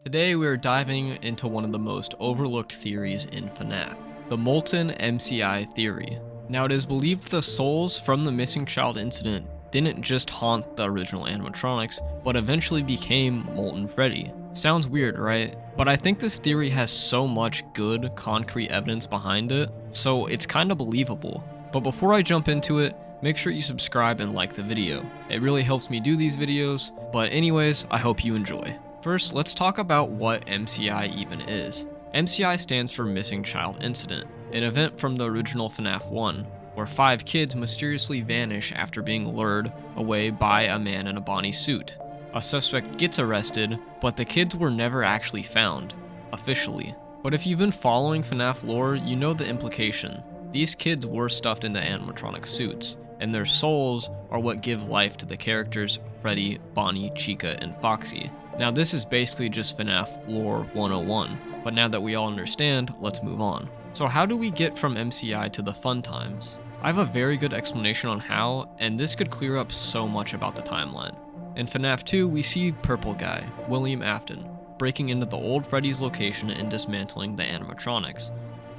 Today we are diving into one of the most overlooked theories in FNaF, the Molten Mci theory. Now it is believed the souls from the missing child incident didn't just haunt the original animatronics, but eventually became Molten Freddy. Sounds weird, right? But I think this theory has so much good, concrete evidence behind it, so it's kinda believable. But before I jump into it, make sure you subscribe and like the video. It really helps me do these videos, but anyways, I hope you enjoy. First, let's talk about what MCI even is. MCI stands for Missing Child Incident, an event from the original FNaF 1, where 5 kids mysteriously vanish after being lured away by a man in a Bonnie suit. A suspect gets arrested, but the kids were never actually found, officially. But if you've been following FNaF lore, you know the implication. These kids were stuffed into animatronic suits, and their souls are what give life to the characters Freddy, Bonnie, Chica, and Foxy. Now this is basically just FNaF lore 101, but now that we all understand, let's move on. So how do we get from MCI to the fun times? I have a very good explanation on how, and this could clear up so much about the timeline. In FNaF 2, we see Purple Guy, William Afton, breaking into the old Freddy's location and dismantling the animatronics.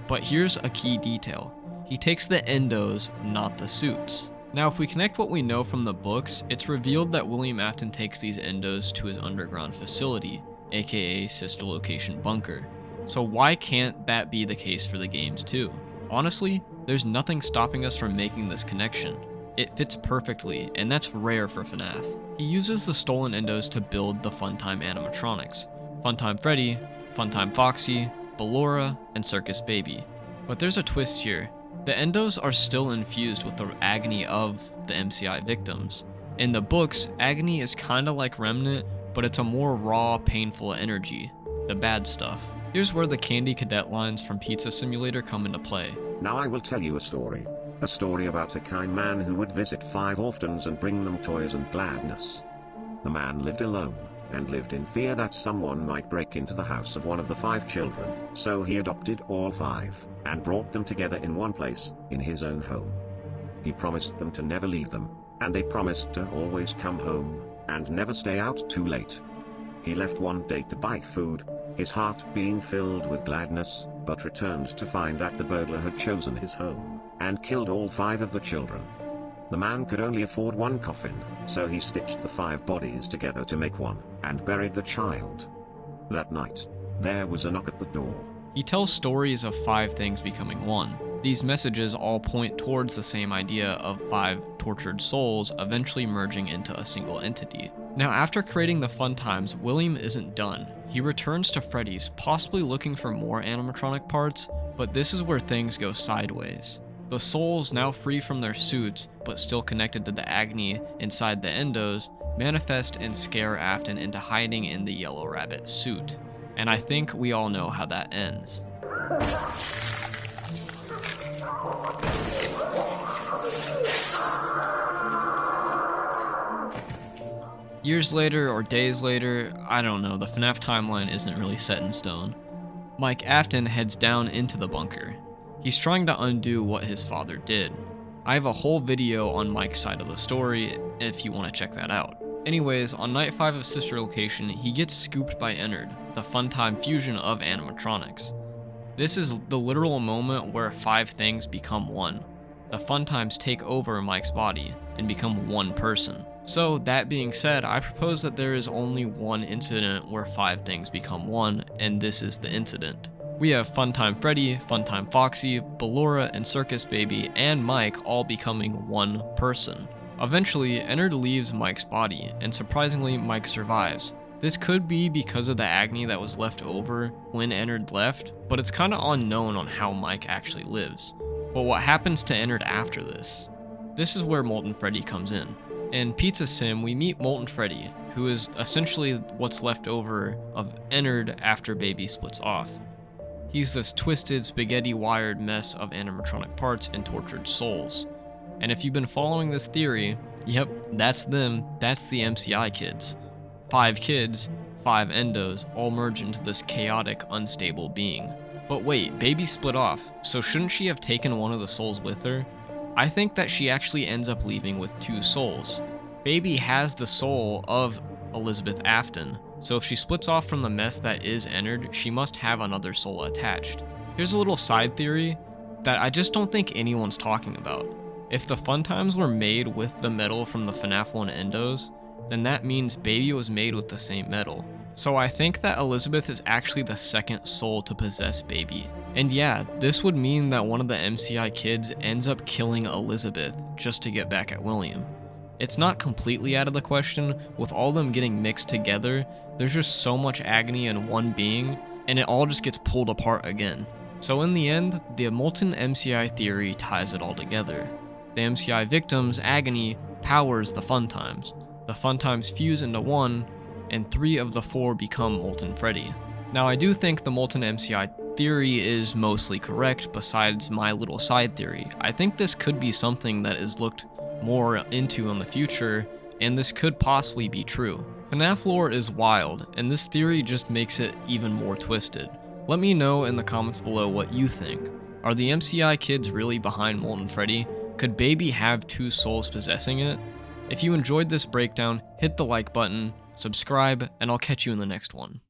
But here's a key detail. He takes the endos, not the suits. Now if we connect what we know from the books, it's revealed that William Afton takes these endos to his underground facility, aka Sister Location Bunker. So why can't that be the case for the games too? Honestly, there's nothing stopping us from making this connection. It fits perfectly, and that's rare for FNaF. He uses the stolen endos to build the Funtime animatronics. Funtime Freddy, Funtime Foxy, Ballora, and Circus Baby. But there's a twist here. The endos are still infused with the agony of the MCI victims. In the books, agony is kinda like Remnant, but it's a more raw, painful energy. The bad stuff. Here's where the Candy Cadet lines from Pizza Simulator come into play. Now I will tell you a story. A story about a kind man who would visit 5 orphans and bring them toys and gladness. The man lived alone, and lived in fear that someone might break into the house of one of the 5 children, so he adopted all 5, and brought them together in one place, in his own home. He promised them to never leave them, and they promised to always come home, and never stay out too late. He left one day to buy food, his heart being filled with gladness, but returned to find that the burglar had chosen his home, and killed all 5 of the children. The man could only afford one coffin, so he stitched the 5 bodies together to make one, and buried the child. That night, there was a knock at the door. He tells stories of 5 things becoming one. These messages all point towards the same idea of 5 tortured souls eventually merging into a single entity. Now after creating the fun times, William isn't done. He returns to Freddy's, possibly looking for more animatronic parts, but this is where things go sideways. The souls, now free from their suits, but still connected to the agony inside the endos, manifest and scare Afton into hiding in the Yellow Rabbit suit. And I think we all know how that ends. Years later or days later, I don't know, the FNaF timeline isn't really set in stone. Mike Afton heads down into the bunker. He's trying to undo what his father did. I have a whole video on Mike's side of the story if you want to check that out. Anyways, on night 5 of Sister Location, he gets scooped by Ennard, the Funtime fusion of animatronics. This is the literal moment where 5 things become one. The Funtimes take over Mike's body and become one person. So that being said, I propose that there is only one incident where 5 things become one, and this is the incident. We have Funtime Freddy, Funtime Foxy, Ballora, and Circus Baby, and Mike all becoming one person. Eventually, Ennard leaves Mike's body, and surprisingly, Mike survives. This could be because of the agony that was left over when Ennard left, but it's kinda unknown on how Mike actually lives. But what happens to Ennard after this? This is where Molten Freddy comes in. In Pizza Sim, we meet Molten Freddy, who is essentially what's left over of Ennard after Baby splits off. He's this twisted, spaghetti-wired mess of animatronic parts and tortured souls. And if you've been following this theory, yep, that's them, that's the MCI kids. 5 kids, 5 endos, all merge into this chaotic, unstable being. But wait, Baby split off, so shouldn't she have taken one of the souls with her? I think that she actually ends up leaving with 2 souls. Baby has the soul of Elizabeth Afton, so if she splits off from the mess that is Ennard, she must have another soul attached. Here's a little side theory that I just don't think anyone's talking about. If the Fun Times were made with the metal from the FNaF 1 endos, then that means Baby was made with the same metal. So I think that Elizabeth is actually the second soul to possess Baby. And yeah, this would mean that one of the MCI kids ends up killing Elizabeth just to get back at William. It's not completely out of the question. With all them getting mixed together, there's just so much agony in one being, and it all just gets pulled apart again. So in the end, the Molten Mci theory ties it all together. The MCI victim's agony powers the Fun Times. The Fun Times fuse into one, and 3 of the 4 become Molten Freddy. Now I do think the Molten Mci theory is mostly correct besides my little side theory. I think this could be something that is looked more into in the future, and this could possibly be true. FNaF lore is wild, and this theory just makes it even more twisted. Let me know in the comments below what you think. Are the MCI kids really behind Molten Freddy? Could Baby have 2 souls possessing it? If you enjoyed this breakdown, hit the like button, subscribe, and I'll catch you in the next one.